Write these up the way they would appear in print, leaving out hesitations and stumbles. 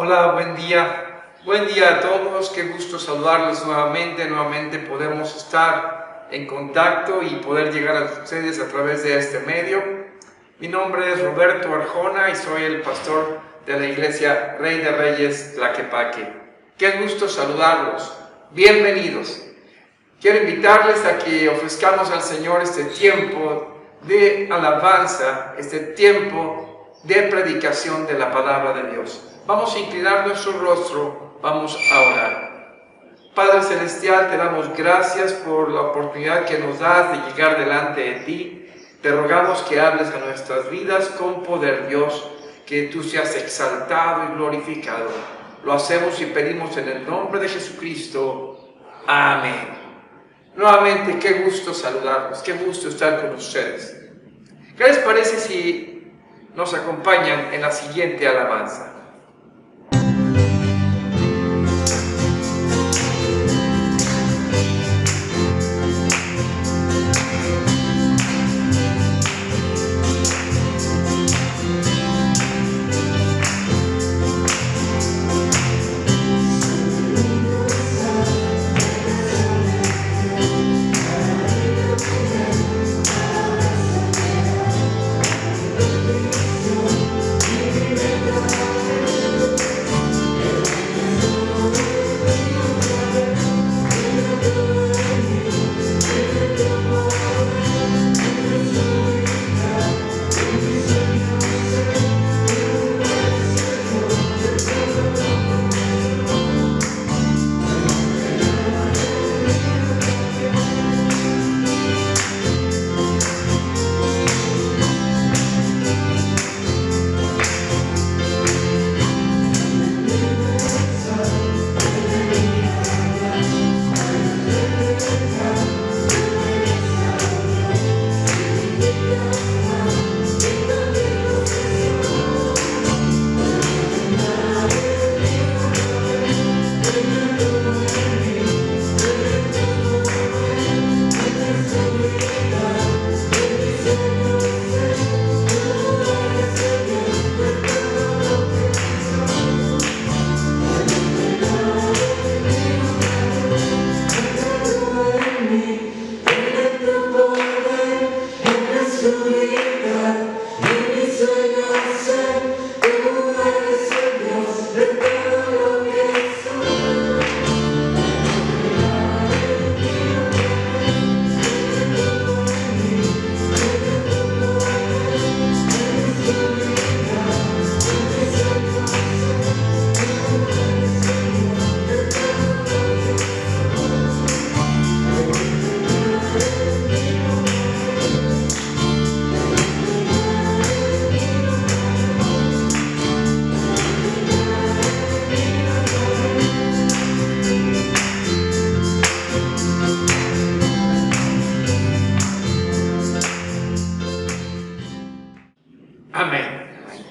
Hola, buen día. Buen día a todos, qué gusto saludarlos nuevamente. Nuevamente podemos estar en contacto y poder llegar a ustedes a través de este medio. Mi nombre es Roberto Arjona y soy el pastor de la Iglesia Rey de Reyes Tlaquepaque. Qué gusto saludarlos. Bienvenidos. Quiero invitarles a que ofrezcamos al Señor este tiempo de alabanza, este tiempo de predicación de la palabra de Dios. Vamos a inclinar nuestro rostro, vamos a orar. Padre Celestial, te damos gracias por la oportunidad que nos das de llegar delante de ti. Te rogamos que hables a nuestras vidas con poder, Dios, que tú seas exaltado y glorificado. Lo hacemos y pedimos en el nombre de Jesucristo. Amén. Nuevamente, qué gusto saludarlos, qué gusto estar con ustedes. ¿Qué les parece si nos acompañan en la siguiente alabanza?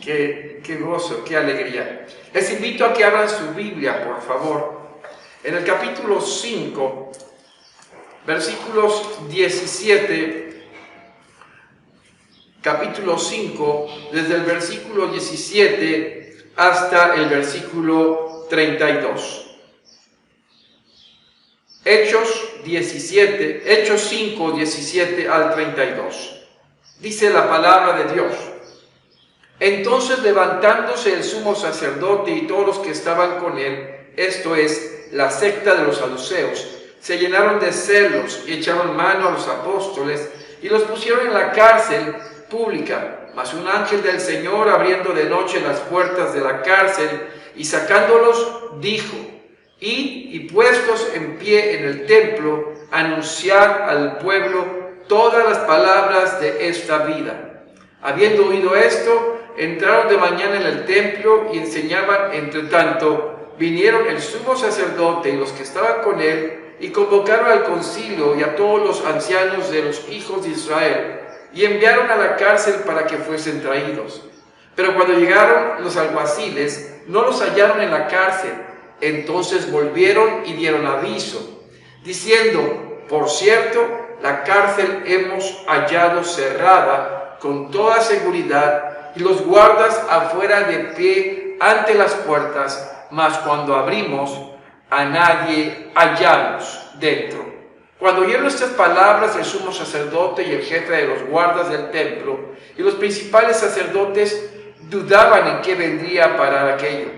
Qué gozo, qué alegría. Les invito a que abran su Biblia, por favor, en el capítulo 5, versículos 17, capítulo 5, desde el versículo 17 hasta el versículo 32. Hechos 5, 17 al 32. Dice la palabra de Dios. Entonces, levantándose el sumo sacerdote y todos los que estaban con él, esto es, la secta de los saduceos, se llenaron de celos y echaron mano a los apóstoles y los pusieron en la cárcel pública. Mas un ángel del Señor, abriendo de noche las puertas de la cárcel y sacándolos, dijo: Id y puestos en pie en el templo, anunciad al pueblo todas las palabras de esta vida. Habiendo oído esto, entraron de mañana en el templo y enseñaban. Entre tanto, vinieron el sumo sacerdote y los que estaban con él, y convocaron al concilio y a todos los ancianos de los hijos de Israel, y enviaron a la cárcel para que fuesen traídos. Pero cuando llegaron los alguaciles, no los hallaron en la cárcel. Entonces volvieron y dieron aviso, diciendo: por cierto, la cárcel hemos hallado cerrada con toda seguridad, y los guardas afuera de pie ante las puertas, mas cuando abrimos, a nadie hallamos dentro. Cuando oyeron estas palabras, el sumo sacerdote y el jefe de los guardas del templo y los principales sacerdotes dudaban en qué vendría a parar aquello.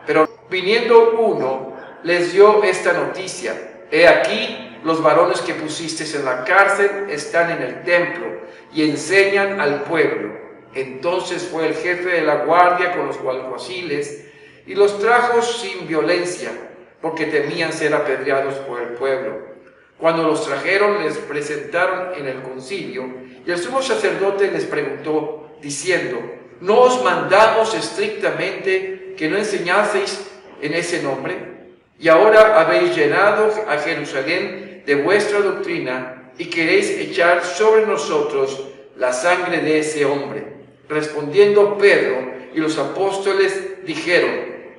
Pero viniendo uno, les dio esta noticia: he aquí, los varones que pusisteis en la cárcel están en el templo y enseñan al pueblo. Entonces fue el jefe de la guardia con los alguaciles y los trajo sin violencia, porque temían ser apedreados por el pueblo. Cuando los trajeron, les presentaron en el concilio, y el sumo sacerdote les preguntó, diciendo: ¿no os mandamos estrictamente que no enseñaseis en ese nombre? Y ahora habéis llenado a Jerusalén de vuestra doctrina, y queréis echar sobre nosotros la sangre de ese hombre. Respondiendo Pedro y los apóstoles dijeron: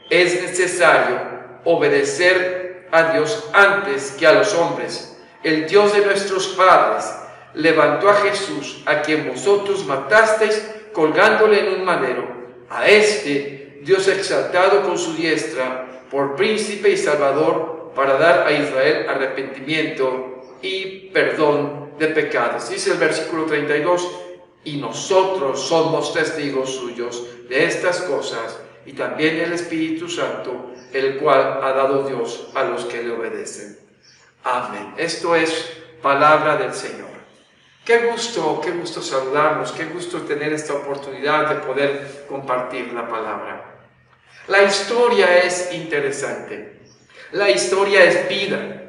es necesario obedecer a Dios antes que a los hombres. El Dios de nuestros padres levantó a Jesús, a quien vosotros matasteis colgándole en un madero. A este Dios ha exaltado con su diestra por príncipe y salvador, para dar a Israel arrepentimiento y perdón de pecados. Dice el versículo 32, y nosotros somos testigos suyos de estas cosas, y también el Espíritu Santo, el cual ha dado Dios a los que le obedecen. Amén. Esto es palabra del Señor. Qué gusto saludarnos, qué gusto tener esta oportunidad de poder compartir la palabra. La historia es interesante, la historia es vida.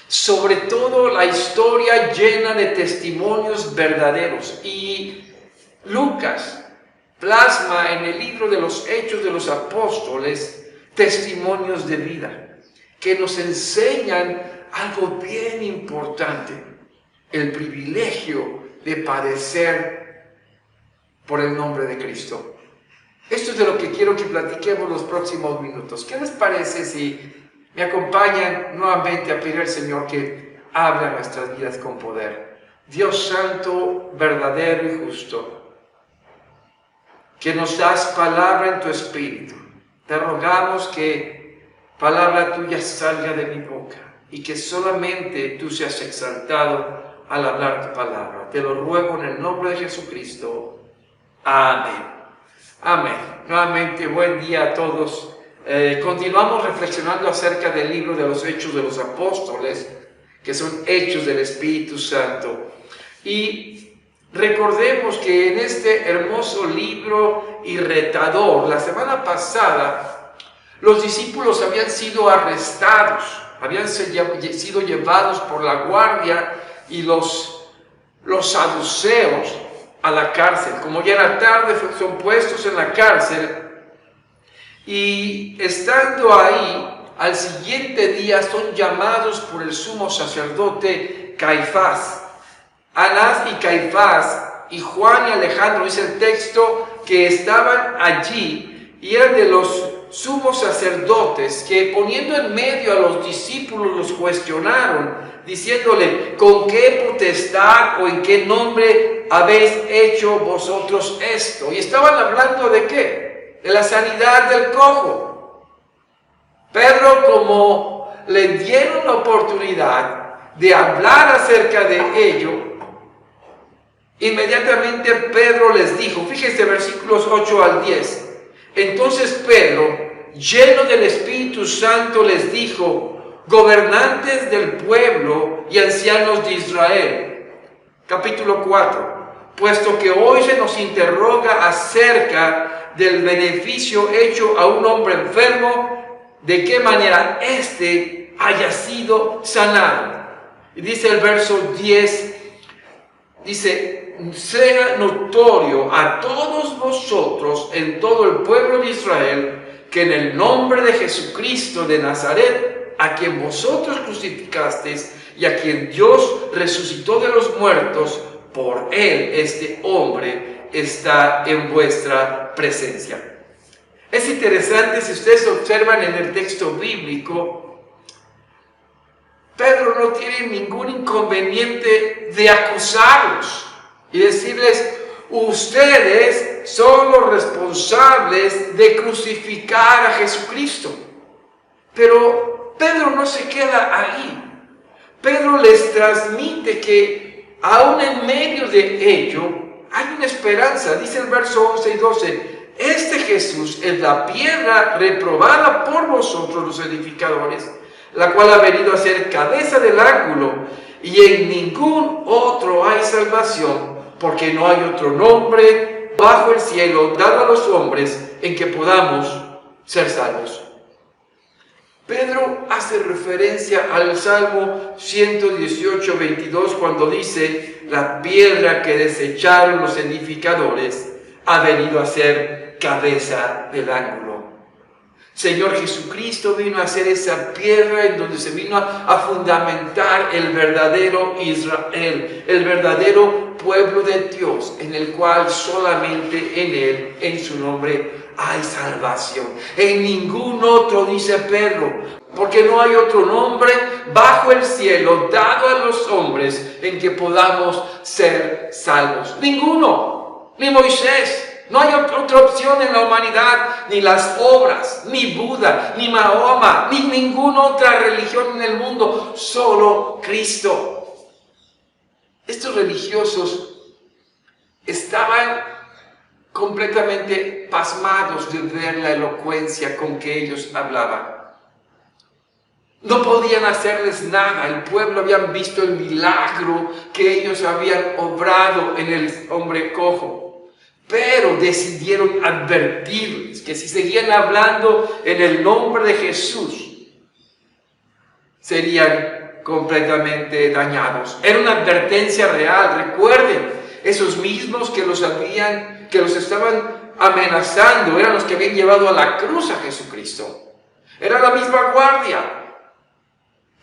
Sobre todo la historia llena de testimonios verdaderos, y Lucas plasma en el libro de los Hechos de los Apóstoles testimonios de vida que nos enseñan algo bien importante: el privilegio de padecer por el nombre de Cristo. Esto es de lo que quiero que platiquemos los próximos minutos. ¿Qué les parece si me acompañan nuevamente a pedir al Señor que hable a nuestras vidas con poder? Dios santo, verdadero y justo, que nos das palabra en tu Espíritu, te rogamos que palabra tuya salga de mi boca y que solamente tú seas exaltado al hablar tu palabra. Te lo ruego en el nombre de Jesucristo. Amén. Amén. Nuevamente, buen día a todos. Continuamos reflexionando acerca del libro de los Hechos de los Apóstoles, que son hechos del Espíritu Santo. Y recordemos que en este hermoso libro y retador, la semana pasada, los discípulos habían sido arrestados, habían sido llevados por la guardia y los saduceos a la cárcel. Como ya era tarde, son puestos en la cárcel, y estando ahí, al siguiente día son llamados por el sumo sacerdote Caifás. Anás y Caifás y Juan y Alejandro, dice el texto, que estaban allí y eran de los sumos sacerdotes, que poniendo en medio a los discípulos los cuestionaron, diciéndole: ¿con qué potestad o en qué nombre habéis hecho vosotros esto? Y estaban hablando ¿de qué? De la sanidad del cojo. Pedro, como le dieron la oportunidad de hablar acerca de ello, inmediatamente Pedro les dijo, fíjense versículos 8 al 10, entonces Pedro, lleno del Espíritu Santo, les dijo: gobernantes del pueblo y ancianos de Israel. Capítulo 4, puesto que hoy se nos interroga acerca del beneficio hecho a un hombre enfermo, de qué manera éste haya sido sanado. Y dice el verso 10, dice: sea notorio a todos vosotros en todo el pueblo de Israel que en el nombre de Jesucristo de Nazaret, a quien vosotros crucificasteis y a quien Dios resucitó de los muertos, por él este hombre está en vuestra presencia. Es interesante, si ustedes observan en el texto bíblico, Pedro no tiene ningún inconveniente de acusarlos y decirles: Ustedes son los responsables de crucificar a Jesucristo. Pero Pedro no se queda ahí. Pedro les transmite que aún en medio de ello hay una esperanza. Dice el verso 11 y 12, este Jesús es la piedra reprobada por vosotros los edificadores, la cual ha venido a ser cabeza del ángulo, y en ningún otro hay salvación, porque no hay otro nombre bajo el cielo dado a los hombres en que podamos ser salvos. Pedro hace referencia al Salmo 118, 22, cuando dice, la piedra que desecharon los edificadores ha venido a ser cabeza del ángulo. Señor Jesucristo vino a ser esa piedra en donde se vino a fundamentar el verdadero Israel, el verdadero pueblo de Dios, en el cual solamente en Él, en su nombre, hay salvación. En ningún otro, dice Pedro, porque no hay otro nombre bajo el cielo dado a los hombres en que podamos ser salvos. Ninguno, ni Moisés. No hay otra opción en la humanidad, ni las obras, ni Buda, ni Mahoma, ni ninguna otra religión en el mundo, solo Cristo. Estos religiosos estaban completamente pasmados de ver la elocuencia con que ellos hablaban. No podían hacerles nada. El pueblo habían visto el milagro que ellos habían obrado en el hombre cojo. Pero decidieron advertirles que si seguían hablando en el nombre de Jesús, serían completamente dañados. Era una advertencia real. Recuerden, esos mismos que los estaban amenazando, eran los que habían llevado a la cruz a Jesucristo. Era la misma guardia.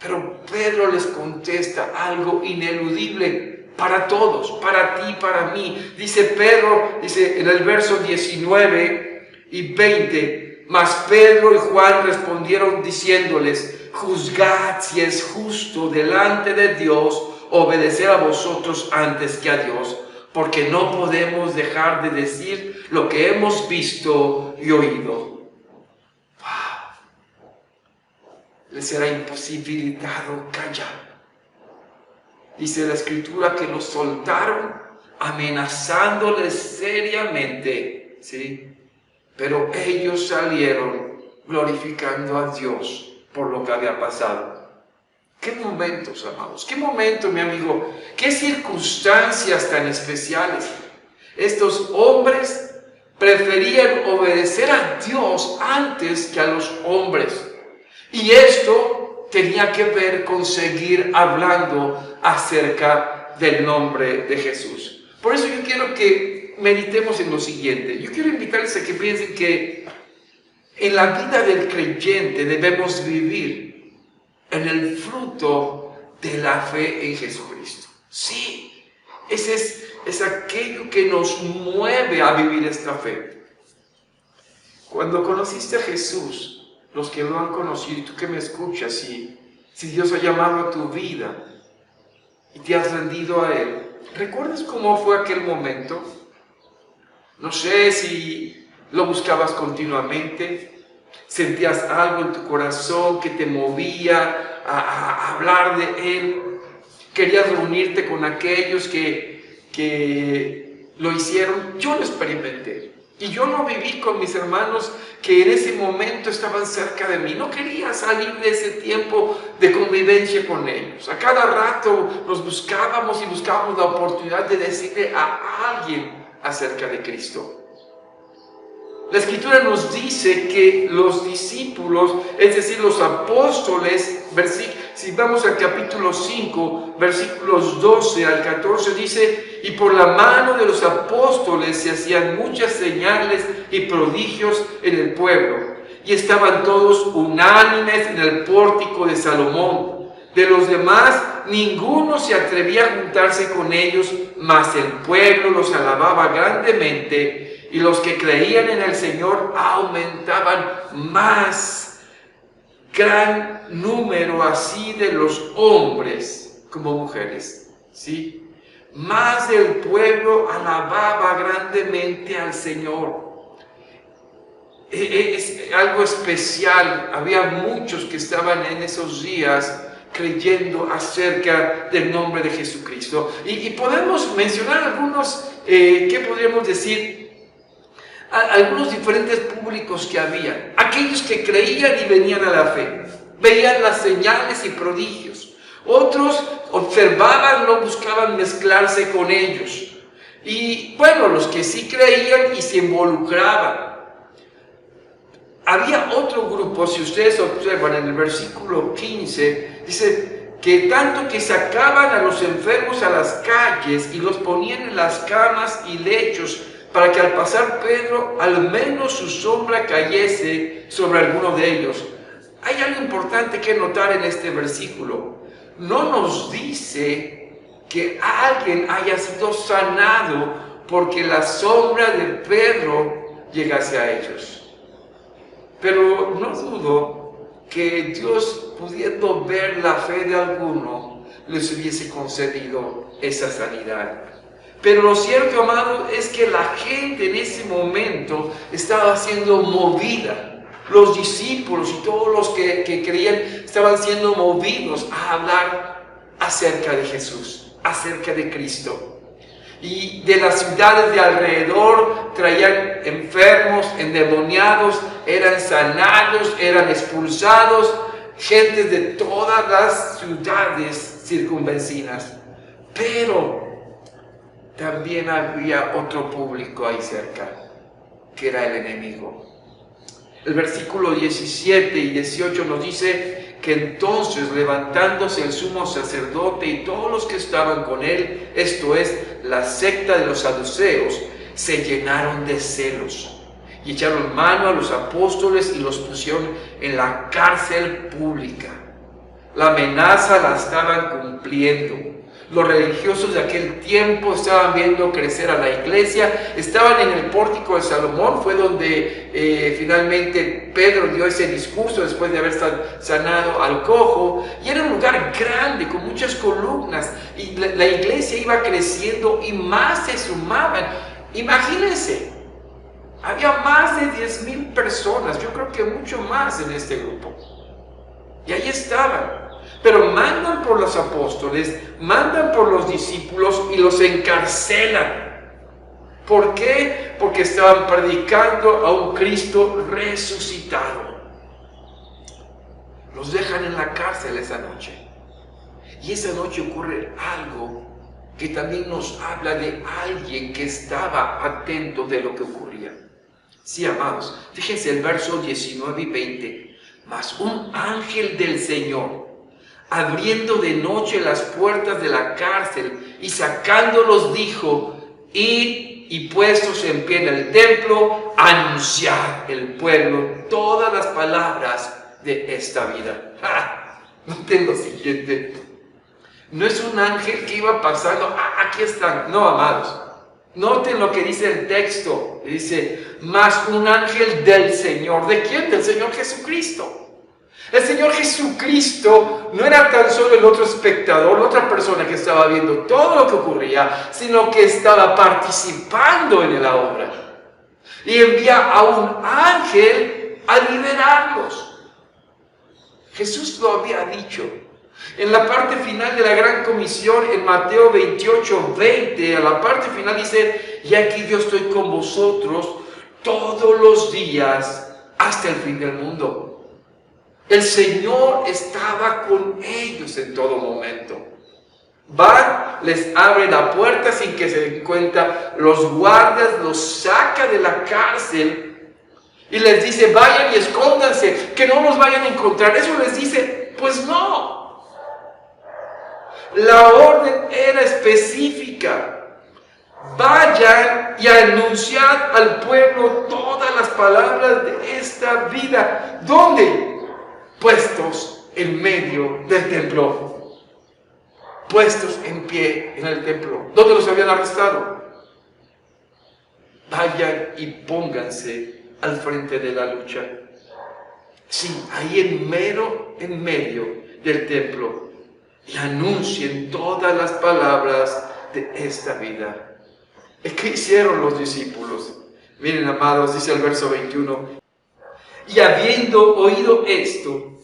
Pero Pedro les contesta algo ineludible para todos, para ti, para mí. Dice Pedro, dice en el verso 19 y 20, mas Pedro y Juan respondieron diciéndoles, juzgad si es justo delante de Dios obedecer a vosotros antes que a Dios, porque no podemos dejar de decir lo que hemos visto y oído. ¡Wow! Les era imposibilitado callar. Dice la Escritura que los soltaron amenazándoles seriamente, ¿sí? Pero ellos salieron glorificando a Dios por lo que había pasado. ¿Qué momentos, amados? ¿Qué momento, mi amigo? ¿Qué circunstancias tan especiales? Estos hombres preferían obedecer a Dios antes que a los hombres. Y esto tenía que ver con seguir hablando acerca del nombre de Jesús. Por eso yo quiero que meditemos en lo siguiente. Yo quiero invitarles a que piensen que en la vida del creyente debemos vivir en el fruto de la fe en Jesucristo. Sí, ese es aquello que nos mueve a vivir esta fe. Cuando conociste a Jesús, los que lo han conocido y tú que me escuchas, si Dios ha llamado a tu vida y te has rendido a Él, ¿recuerdas cómo fue aquel momento? No sé si lo buscabas continuamente, sentías algo en tu corazón que te movía a hablar de Él, querías reunirte con aquellos que lo hicieron. Yo lo experimenté. Y yo lo viví con mis hermanos que en ese momento estaban cerca de mí. No quería salir de ese tiempo de convivencia con ellos. A cada rato nos buscábamos y buscábamos la oportunidad de decirle a alguien acerca de Cristo. La Escritura nos dice que los discípulos, es decir, los apóstoles, si vamos al capítulo 5, versículos 12 al 14, dice, y por la mano de los apóstoles se hacían muchas señales y prodigios en el pueblo, y estaban todos unánimes en el pórtico de Salomón. De los demás, ninguno se atrevía a juntarse con ellos, mas el pueblo los alababa grandemente, y los que creían en el Señor aumentaban más. Gran número así de los hombres como mujeres, ¿sí? Más el pueblo alababa grandemente al Señor. Es algo especial. Había muchos que estaban en esos días creyendo acerca del nombre de Jesucristo. Y podemos mencionar algunos, ¿qué podríamos decir? Algunos diferentes públicos que había. Aquellos que creían y venían a la fe, veían las señales y prodigios. Otros observaban, no buscaban mezclarse con ellos. Y bueno, los que sí creían y se involucraban. Había otro grupo, si ustedes observan en el versículo 15, dice que tanto que sacaban a los enfermos a las calles y los ponían en las camas y lechos, para que al pasar Pedro, al menos su sombra cayese sobre alguno de ellos. Hay algo importante que notar en este versículo. No nos dice que alguien haya sido sanado porque la sombra de Pedro llegase a ellos. Pero no dudo que Dios, pudiendo ver la fe de alguno, les hubiese concedido esa sanidad. Pero lo cierto, amado, es que la gente en ese momento estaba siendo movida. Los discípulos y todos los que creían estaban siendo movidos a hablar acerca de Jesús, acerca de Cristo. Y de las ciudades de alrededor traían enfermos, endemoniados, eran sanados, eran expulsados, gentes de todas las ciudades circunvecinas. Pero también había otro público ahí cerca, que era el enemigo. El versículo 17 y 18 nos dice que entonces, levantándose el sumo sacerdote y todos los que estaban con él, esto es, la secta de los saduceos, se llenaron de celos y echaron mano a los apóstoles y los pusieron en la cárcel pública. La amenaza la estaban cumpliendo. Los religiosos de aquel tiempo estaban viendo crecer a la iglesia, estaban en el pórtico de Salomón, fue donde finalmente Pedro dio ese discurso después de haber sanado al cojo, y era un lugar grande con muchas columnas, y la iglesia iba creciendo y más se sumaban. Imagínense, había más de 10,000 personas, yo creo que mucho más en este grupo, y ahí estaban. Pero mandan por los apóstoles, mandan por los discípulos y los encarcelan. ¿Por qué? Porque estaban predicando a un Cristo resucitado. Los dejan en la cárcel esa noche. Y esa noche ocurre algo que también nos habla de alguien que estaba atento de lo que ocurría. Sí, amados, fíjense el verso 19 y 20. Mas un ángel del Señor, abriendo de noche las puertas de la cárcel y sacándolos, dijo: id y puestos en pie en el templo, anunciad al pueblo todas las palabras de esta vida. Noten lo siguiente: no es un ángel que iba pasando, aquí están. No, amados, noten lo que dice el texto. Dice: mas un ángel del Señor. ¿De quién? Del Señor Jesucristo. El Señor Jesucristo no era tan solo el otro espectador, la otra persona que estaba viendo todo lo que ocurría, sino que estaba participando en la obra. Y envía a un ángel a liberarlos. Jesús lo había dicho. En la parte final de la Gran Comisión, en Mateo 28, 20, a la parte final dice: y aquí yo estoy con vosotros todos los días hasta el fin del mundo. El Señor estaba con ellos en todo momento. Van, les abre la puerta sin que se den cuenta, los guardias los saca de la cárcel y les dice: vayan y escóndanse, que no los vayan a encontrar. Eso les dice: pues no. La orden era específica: vayan y anunciad al pueblo todas las palabras de esta vida. ¿Dónde? Puestos en medio del templo. Puestos en pie en el templo. ¿Dónde los habían arrestado? Vayan y pónganse al frente de la lucha. Sí, ahí en medio del templo. Y anuncien todas las palabras de esta vida. ¿Qué hicieron los discípulos? Miren, amados, dice el verso 21. Y habiendo oído esto,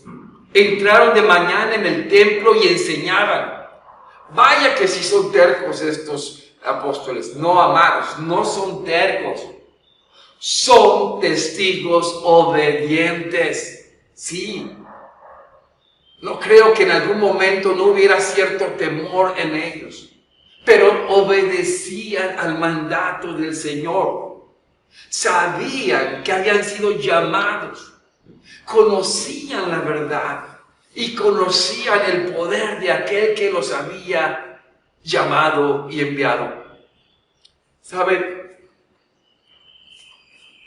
entraron de mañana en el templo y enseñaban. Vaya que si son tercos estos apóstoles. No, amados, no son tercos. Son testigos obedientes. Sí. No creo que en algún momento no hubiera cierto temor en ellos, pero obedecían al mandato del Señor. Sabían que habían sido llamados, conocían la verdad y conocían el poder de aquel que los había llamado y enviado. ¿Saben?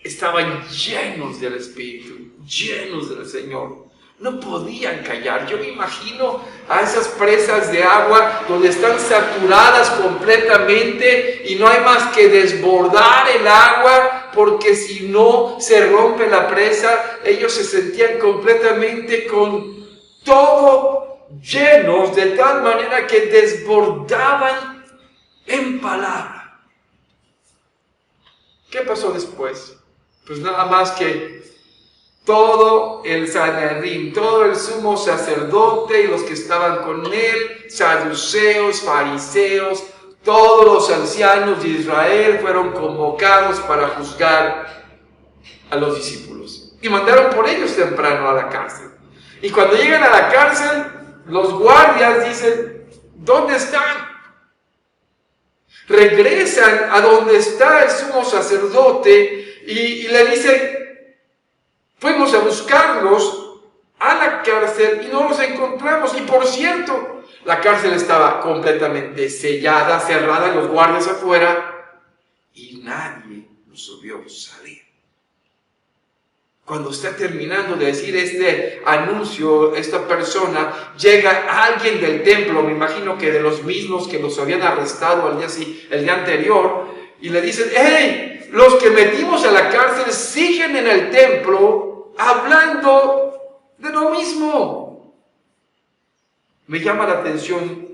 Estaban llenos del Espíritu, llenos del Señor. No podían callar. Yo me imagino a esas presas de agua donde están saturadas completamente y no hay más que desbordar el agua, porque si no se rompe la presa. Ellos se sentían completamente con todo llenos, de tal manera que desbordaban en palabra. ¿Qué pasó después? Pues nada más que todo el Sanedrín, todo el sumo sacerdote y los que estaban con él, saduceos, fariseos, todos los ancianos de Israel fueron convocados para juzgar a los discípulos. Y mandaron por ellos temprano a la cárcel. Y cuando llegan a la cárcel, los guardias dicen, ¿dónde están? Regresan a donde está el sumo sacerdote y le dicen, fuimos a buscarlos a la cárcel y no los encontramos. Y por cierto, la cárcel estaba completamente sellada, cerrada, los guardias afuera, y nadie los vio salir. Cuando está terminando de decir este anuncio, esta persona, llega alguien del templo, me imagino que de los mismos que los habían arrestado el día anterior, y le dicen, ¡hey! Los que metimos a la cárcel siguen en el templo hablando de lo mismo. Me llama la atención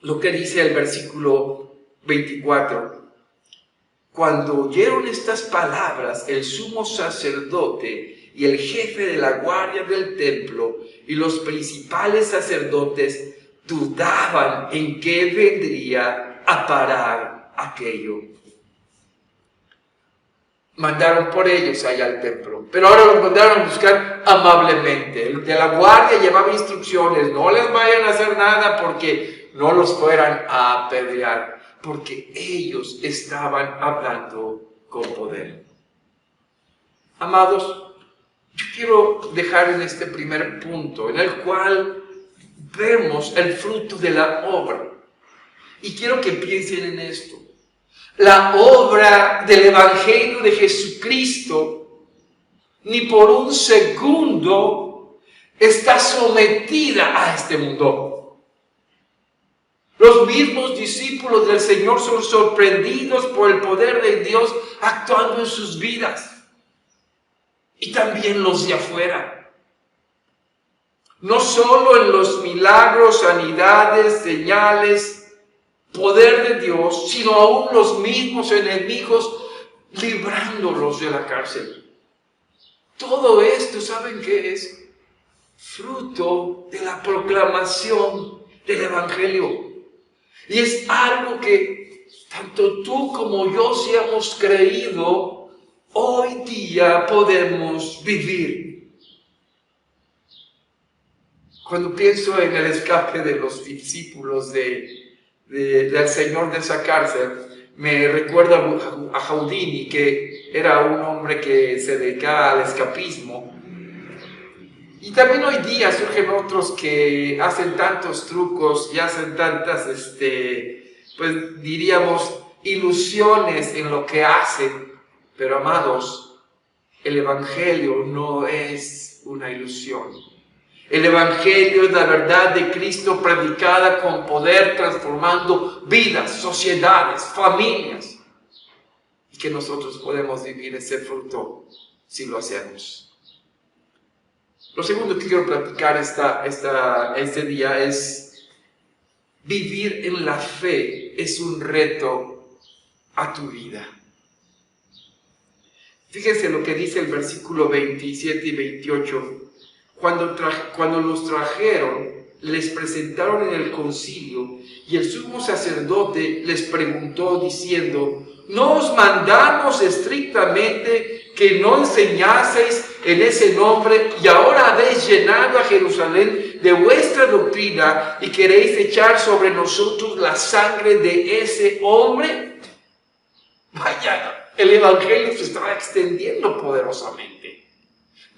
lo que dice el versículo 24. Cuando oyeron estas palabras, el sumo sacerdote y el jefe de la guardia del templo y los principales sacerdotes dudaban en qué vendría a parar aquello. Mandaron por ellos allá al templo, pero ahora los mandaron a buscar amablemente. El de la guardia llevaba instrucciones, no les vayan a hacer nada porque no los fueran a apedrear, porque ellos estaban hablando con poder. Amados, yo quiero dejar en este primer punto, en el cual vemos el fruto de la obra, y quiero que piensen en esto. La obra del Evangelio de Jesucristo ni por un segundo está sometida a este mundo. Los mismos discípulos del Señor son sorprendidos por el poder de Dios actuando en sus vidas. Y también los de afuera. No solo en los milagros, sanidades, señales, poder de Dios, sino aún los mismos enemigos librándolos de la cárcel. Todo esto, ¿saben qué es? Fruto de la proclamación del Evangelio. Y es algo que tanto tú como yo, si hemos creído, hoy día podemos vivir. Cuando pienso en el escape de los discípulos del Señor de esa cárcel, me recuerda a Houdini, que era un hombre que se dedicaba al escapismo. Y también hoy día surgen otros que hacen tantos trucos y hacen tantas, pues diríamos, ilusiones en lo que hacen. Pero amados, el Evangelio no es una ilusión. El Evangelio es la verdad de Cristo predicada con poder, transformando vidas, sociedades, familias. Y que nosotros podemos vivir ese fruto si lo hacemos. Lo segundo que quiero platicar este día es vivir en la fe es un reto a tu vida. Fíjense lo que dice el versículo 27 y 28. Cuando los trajeron, les presentaron en el concilio, y el sumo sacerdote les preguntó diciendo: ¿no os mandamos estrictamente que no enseñaseis en ese nombre, y ahora habéis llenado a Jerusalén de vuestra doctrina y queréis echar sobre nosotros la sangre de ese hombre? Vaya, el evangelio se estaba extendiendo poderosamente.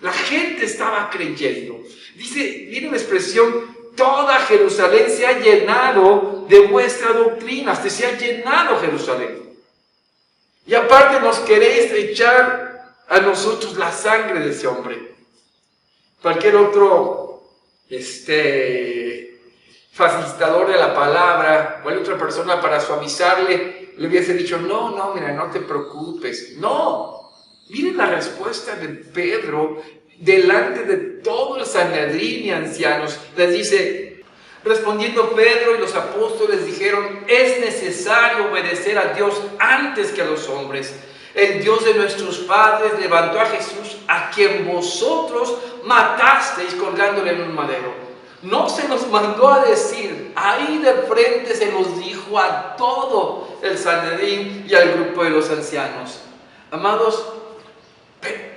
La gente estaba creyendo. Viene la expresión: toda Jerusalén se ha llenado de vuestra doctrina. Se ha llenado Jerusalén. Y aparte nos queréis echar a nosotros la sangre de ese hombre. Cualquier otro facilitador de la palabra, cualquier otra persona para suavizarle, le hubiese dicho: no, mira, no te preocupes. No, miren la respuesta de Pedro delante de todo el Sanedrín y ancianos. Les dice: respondiendo Pedro y los apóstoles dijeron: es necesario obedecer a Dios antes que a los hombres. El Dios de nuestros padres levantó a Jesús, a quien vosotros matasteis colgándole en un madero. No se nos mandó a decir, ahí de frente se nos dijo a todo el Sanedrín y al grupo de los ancianos. Amados,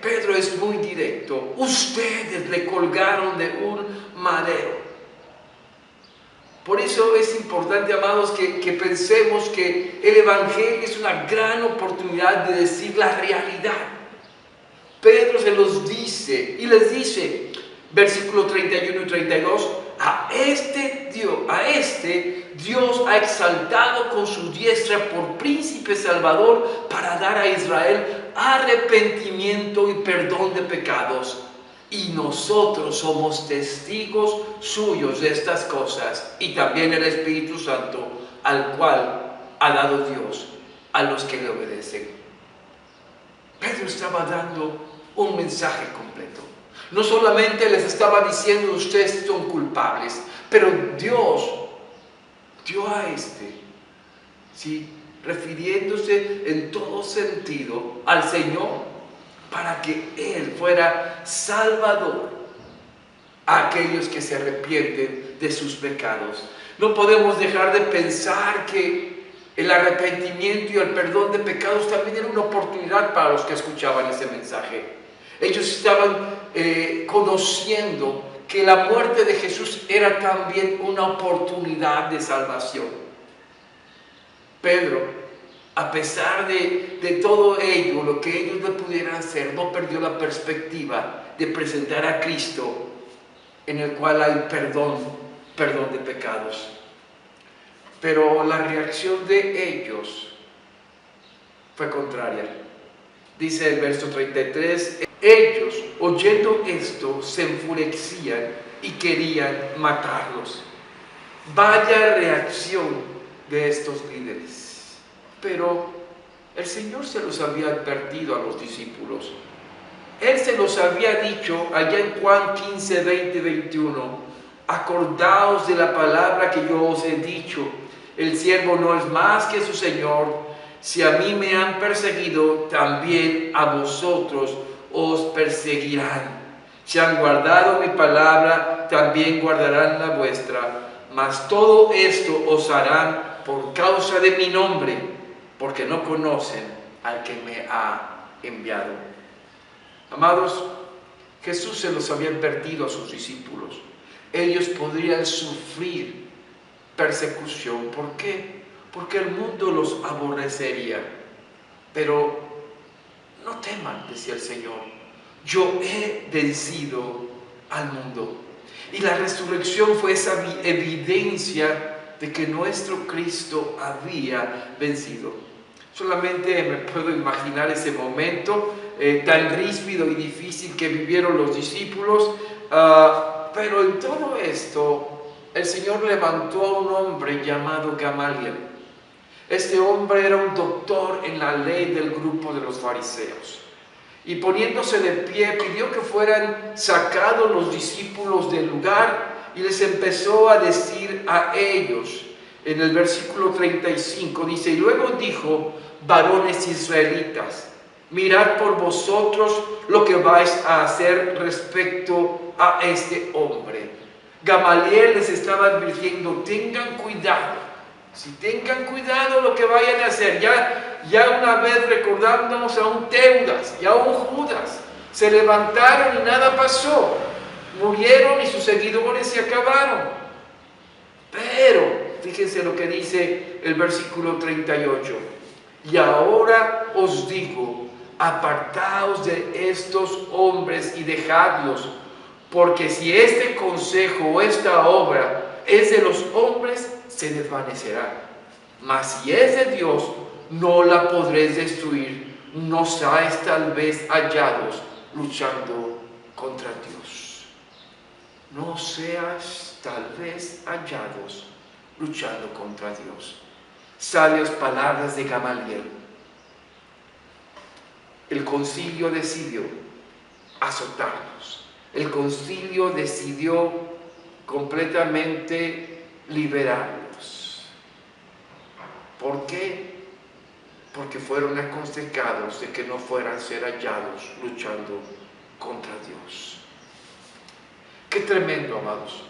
Pedro es muy directo. Ustedes le colgaron de un madero. Por eso es importante, amados, que pensemos que el evangelio es una gran oportunidad de decir la realidad. Pedro se los dice y les dice, versículo 31 y 32, a este Dios ha exaltado con su diestra por príncipe salvador para dar a Israel arrepentimiento y perdón de pecados. Y nosotros somos testigos suyos de estas cosas, y también el Espíritu Santo, al cual ha dado Dios a los que le obedecen. Pedro estaba dando un mensaje completo. No solamente les estaba diciendo: ustedes son culpables, pero Dios dio a ¿sí?, refiriéndose en todo sentido al Señor, para que Él fuera salvador a aquellos que se arrepienten de sus pecados. No podemos dejar de pensar que el arrepentimiento y el perdón de pecados también era una oportunidad para los que escuchaban ese mensaje. Ellos estaban conociendo que la muerte de Jesús era también una oportunidad de salvación. Pedro, a pesar de todo ello, lo que ellos le pudieran hacer, no perdió la perspectiva de presentar a Cristo, en el cual hay perdón de pecados. Pero la reacción de ellos fue contraria. Dice el verso 33, ellos, oyendo esto, se enfurecían y querían matarlos. Vaya reacción de estos líderes. Pero el Señor se los había advertido a los discípulos. Él se los había dicho allá en Juan 15, 20, 21. Acordaos de la palabra que yo os he dicho. El siervo no es más que su Señor. Si a mí me han perseguido, también a vosotros os perseguirán. Si han guardado mi palabra, también guardarán la vuestra. Mas todo esto os harán por causa de mi nombre, porque no conocen al que me ha enviado. Amados, Jesús se los había advertido a sus discípulos. Ellos podrían sufrir persecución. ¿Por qué? Porque el mundo los aborrecería. Pero no teman, decía el Señor. Yo he vencido al mundo. Y la resurrección fue esa evidencia de que nuestro Cristo había vencido. Solamente me puedo imaginar ese momento tan ríspido y difícil que vivieron los discípulos, pero en todo esto el Señor levantó a un hombre llamado Gamaliel. Este hombre era un doctor en la ley del grupo de los fariseos, y poniéndose de pie pidió que fueran sacados los discípulos del lugar y les empezó a decir a ellos En el versículo 35 dice, y luego dijo, varones israelitas, mirad por vosotros lo que vais a hacer respecto a este hombre. Gamaliel les estaba advirtiendo, tengan cuidado, si tengan cuidado lo que vayan a hacer. Ya una vez recordándonos a un Teudas y a un Judas, se levantaron y nada pasó, murieron y sus seguidores se acabaron. Pero fíjense lo que dice el versículo 38. Y ahora os digo, apartaos de estos hombres y dejadlos, porque si este consejo o esta obra es de los hombres, se desvanecerá. Mas si es de Dios, no la podréis destruir. No seáis tal vez hallados luchando contra Dios. No seas tal vez hallados luchando contra Dios. Sabias palabras de Gamaliel. El concilio decidió azotarlos. El concilio decidió completamente liberarlos. ¿Por qué? Porque fueron aconsejados de que no fueran a ser hallados luchando contra Dios. Qué tremendo, amados.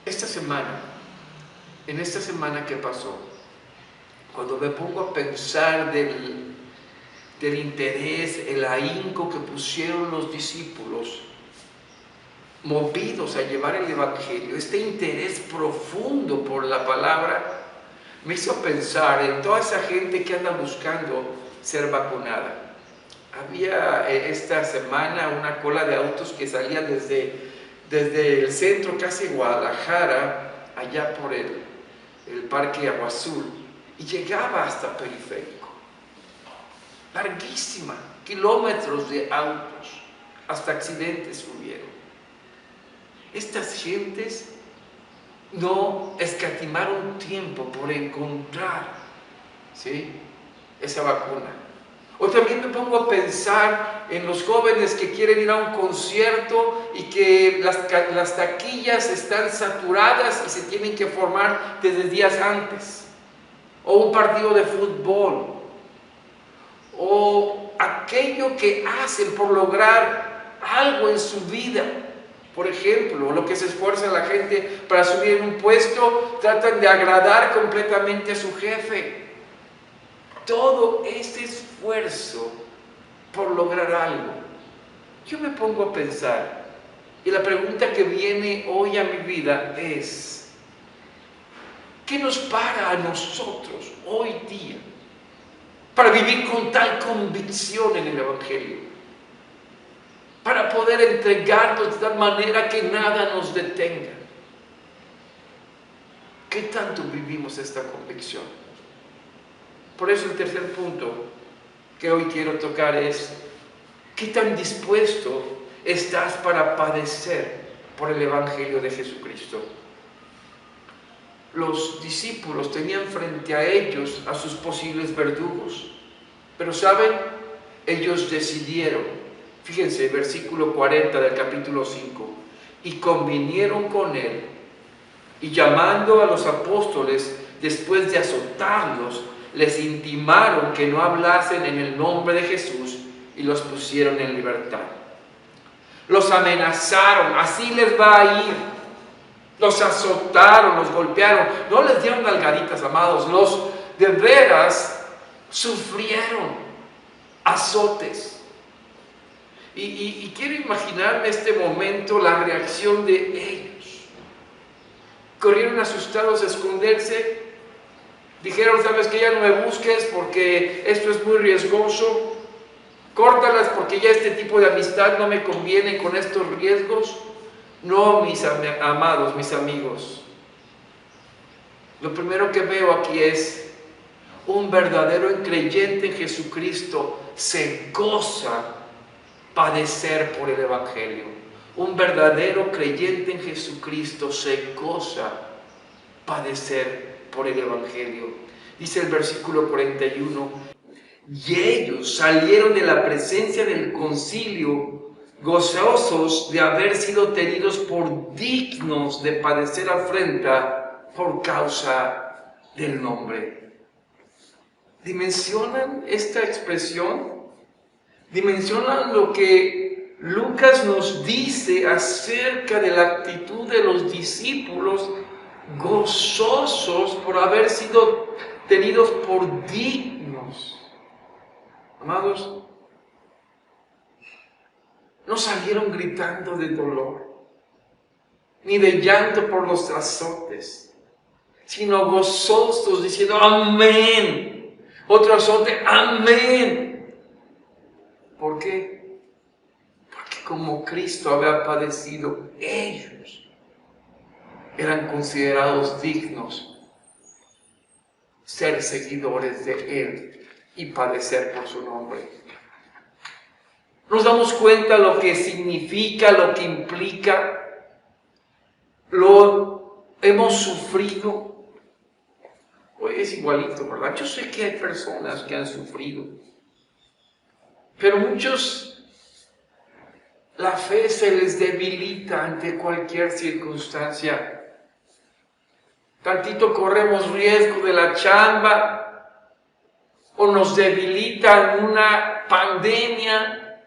En esta semana que pasó, cuando me pongo a pensar del interés, el ahínco que pusieron los discípulos, movidos a llevar el Evangelio, este interés profundo por la palabra, me hizo pensar en toda esa gente que anda buscando ser vacunada. Había esta semana una cola de autos que salía desde el centro, casi Guadalajara, allá por el Parque Agua Azul, y llegaba hasta Periférico. Larguísima, kilómetros de autos, hasta accidentes hubieron. Estas gentes no escatimaron tiempo por encontrar, ¿sí?, esa vacuna. O también me pongo a pensar en los jóvenes que quieren ir a un concierto y que las taquillas están saturadas y se tienen que formar desde días antes. O un partido de fútbol. O aquello que hacen por lograr algo en su vida. Por ejemplo, lo que se esfuerza la gente para subir en un puesto, tratan de agradar completamente a su jefe. Todo este esfuerzo por lograr algo. Yo me pongo a pensar, y la pregunta que viene hoy a mi vida es, ¿qué nos para a nosotros hoy día para vivir con tal convicción en el Evangelio? Para poder entregarnos de tal manera que nada nos detenga. ¿Qué tanto vivimos esta convicción? Por eso el tercer punto que hoy quiero tocar es, ¿qué tan dispuesto estás para padecer por el Evangelio de Jesucristo? Los discípulos tenían frente a ellos a sus posibles verdugos, pero ¿saben? Ellos decidieron, fíjense, versículo 40 del capítulo 5, y convinieron con él, y llamando a los apóstoles, después de azotarlos, les intimaron que no hablasen en el nombre de Jesús y los pusieron en libertad. Los amenazaron, así les va a ir. Los azotaron, los golpearon, no les dieron nalgaditas, amados, los de veras sufrieron azotes. Y quiero imaginarme este momento, la reacción de ellos. Corrieron asustados a esconderse. Dijeron, ¿sabes qué? Ya no me busques porque esto es muy riesgoso. Córtalas porque ya este tipo de amistad no me conviene con estos riesgos. No, mis amados, mis amigos. Lo primero que veo aquí es un verdadero creyente en Jesucristo se goza padecer por el Evangelio. Un verdadero creyente en Jesucristo se goza padecer por el Evangelio. Dice el versículo 41, y ellos salieron de la presencia del concilio gozosos de haber sido tenidos por dignos de padecer afrenta por causa del nombre. ¿Dimensionan esta expresión? ¿Dimensionan lo que Lucas nos dice acerca de la actitud de los discípulos gozosos por haber sido tenidos por dignos? Amados, no salieron gritando de dolor, ni de llanto por los azotes, sino gozosos diciendo amén. Otro azote, amén. ¿Por qué? Porque como Cristo había padecido, ellos eran considerados dignos ser seguidores de Él y padecer por su nombre. Nos damos cuenta lo que significa, lo que implica, lo hemos sufrido. Hoy es igualito, ¿verdad? Yo sé que hay personas que han sufrido, pero muchos, la fe se les debilita ante cualquier circunstancia. Tantito corremos riesgo de la chamba, o nos debilita una pandemia.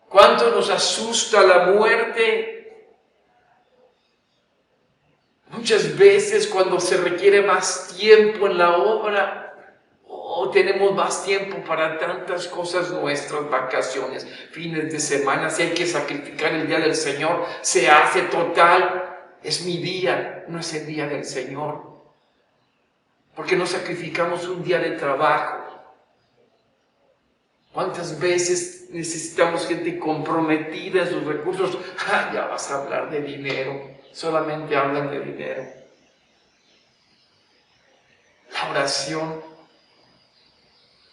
¿Cuánto nos asusta la muerte? Muchas veces cuando se requiere más tiempo en la obra, o tenemos más tiempo para tantas cosas nuestras, vacaciones, fines de semana, si hay que sacrificar el día del Señor, se hace total. Es mi día, no es el día del Señor. Porque no sacrificamos un día de trabajo. ¿Cuántas veces necesitamos gente comprometida en sus recursos? Ya vas a hablar de dinero. Solamente hablan de dinero. La oración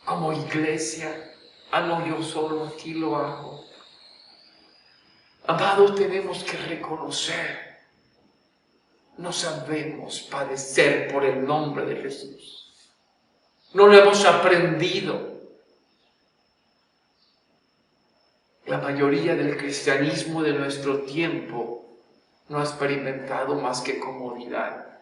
como iglesia. No, yo solo aquí lo hago. Amados, tenemos que reconocer. No sabemos padecer por el nombre de Jesús. No lo hemos aprendido. La mayoría del cristianismo de nuestro tiempo no ha experimentado más que comodidad.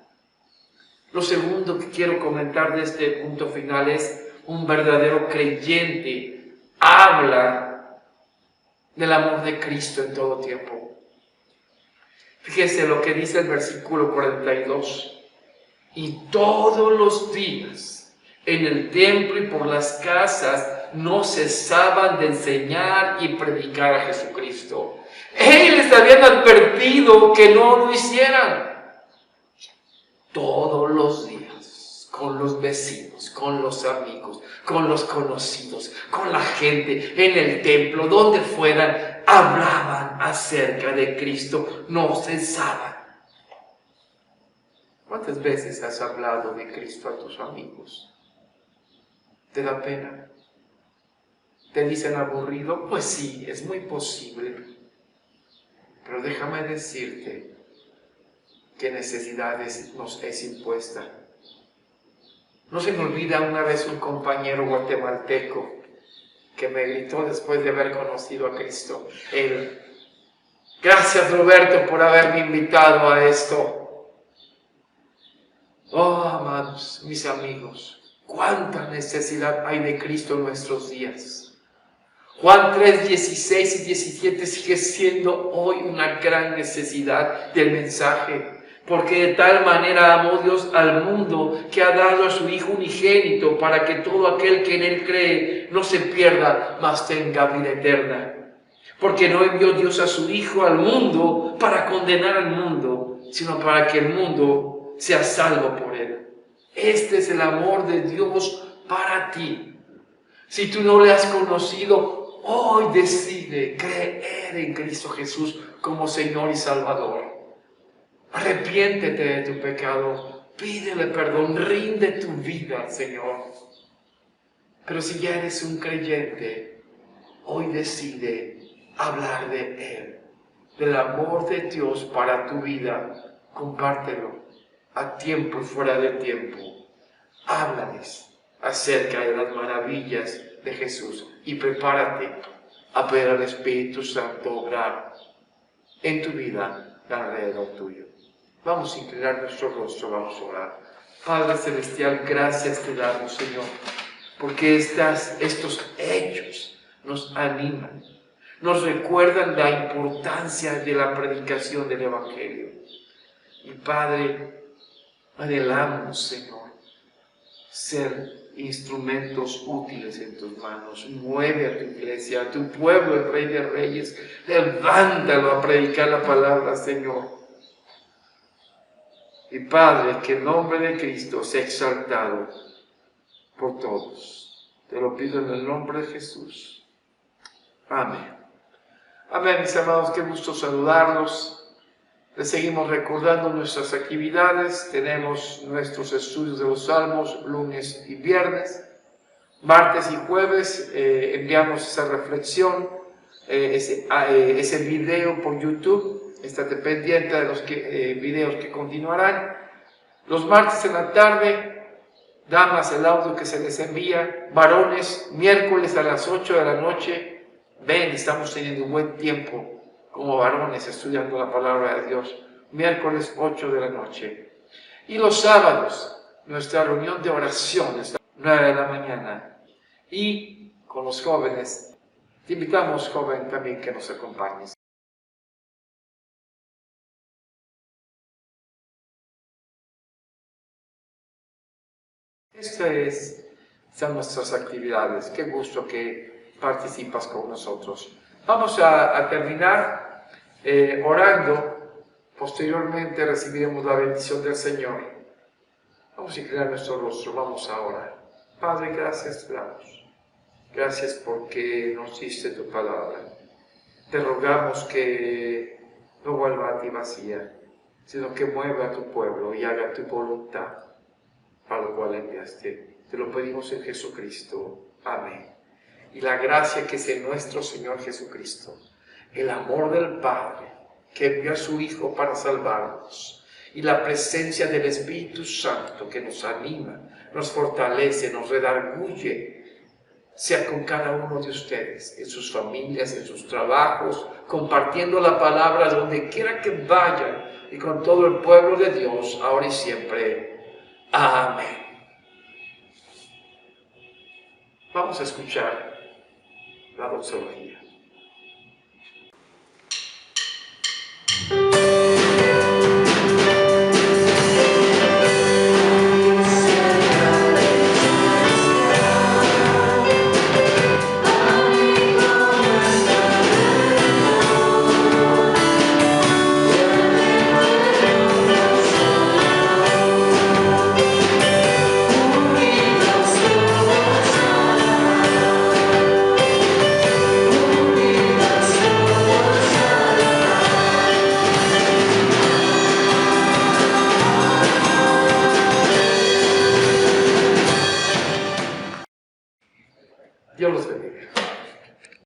Lo segundo que quiero comentar de este punto final es: un verdadero creyente habla del amor de Cristo en todo tiempo. Fíjese lo que dice el versículo 42. Y todos los días en el templo y por las casas no cesaban de enseñar y predicar a Jesucristo. Ellos les habían advertido que no lo hicieran. Todos los días, con los vecinos, con los amigos, con los conocidos, con la gente, en el templo, donde fueran, hablaban acerca de Cristo, no cesaban. ¿Cuántas veces has hablado de Cristo a tus amigos? ¿Te da pena? ¿Te dicen aburrido? Pues sí, es muy posible. Pero déjame decirte que necesidades nos es impuesta. No se me olvida una vez un compañero guatemalteco que me gritó después de haber conocido a Cristo. Él: gracias, Roberto, por haberme invitado a esto. Oh, amados, mis amigos, cuánta necesidad hay de Cristo en nuestros días. Juan 3, 16 y 17 sigue siendo hoy una gran necesidad del mensaje, porque de tal manera amó Dios al mundo que ha dado a su Hijo unigénito para que todo aquel que en Él cree no se pierda, mas tenga vida eterna. Porque no envió Dios a su Hijo al mundo para condenar al mundo, sino para que el mundo sea salvo por Él. Este es el amor de Dios para ti. Si tú no le has conocido, hoy decide creer en Cristo Jesús como Señor y Salvador. Arrepiéntete de tu pecado, pídele perdón, rinde tu vida al Señor. Pero si ya eres un creyente, hoy decide hablar de Él, del amor de Dios para tu vida. Compártelo a tiempo y fuera de tiempo. Háblales acerca de las maravillas de Jesús y prepárate a ver al Espíritu Santo obrar en tu vida alrededor tuyo. Vamos a inclinar nuestro rostro, vamos a orar. Padre Celestial, gracias te damos, Señor, porque estos hechos nos animan, nos recuerdan la importancia de la predicación del Evangelio. Y Padre, anhelamos, Señor, ser instrumentos útiles en tus manos. Mueve a tu iglesia, a tu pueblo, el Rey de Reyes. Levántalo a predicar la palabra, Señor. Y Padre, que el nombre de Cristo sea exaltado por todos. Te lo pido en el nombre de Jesús. Amén. Amén, mis amados, qué gusto saludarlos. Les seguimos recordando nuestras actividades. Tenemos nuestros estudios de los Salmos lunes y viernes. Martes y jueves enviamos esa reflexión, ese video por YouTube. Estate pendiente de los videos que continuarán. Los martes en la tarde, damas, el audio que se les envía. Varones, miércoles a las 8 de la noche. Ven, estamos teniendo un buen tiempo como varones estudiando la palabra de Dios. Miércoles 8 de la noche. Y los sábados, nuestra reunión de oración está a 9 de la mañana. Y con los jóvenes, te invitamos, joven, también que nos acompañes. Son nuestras actividades. Qué gusto que participas con nosotros. Vamos a terminar orando. Posteriormente recibiremos la bendición del Señor. Vamos a inclinar nuestro rostro. Vamos a orar. Padre, gracias te damos. Gracias porque nos diste tu palabra. Te rogamos que no vuelva a ti vacía, sino que mueva a tu pueblo y haga tu voluntad, para lo cual enviaste. Te lo pedimos en Jesucristo. Amén. Y la gracia que es en nuestro Señor Jesucristo, el amor del Padre, que envió a su Hijo para salvarnos, y la presencia del Espíritu Santo que nos anima, nos fortalece, nos redarguye, sea con cada uno de ustedes, en sus familias, en sus trabajos, compartiendo la palabra donde quiera que vayan, y con todo el pueblo de Dios, ahora y siempre. Amén. Vamos a escuchar la doxología.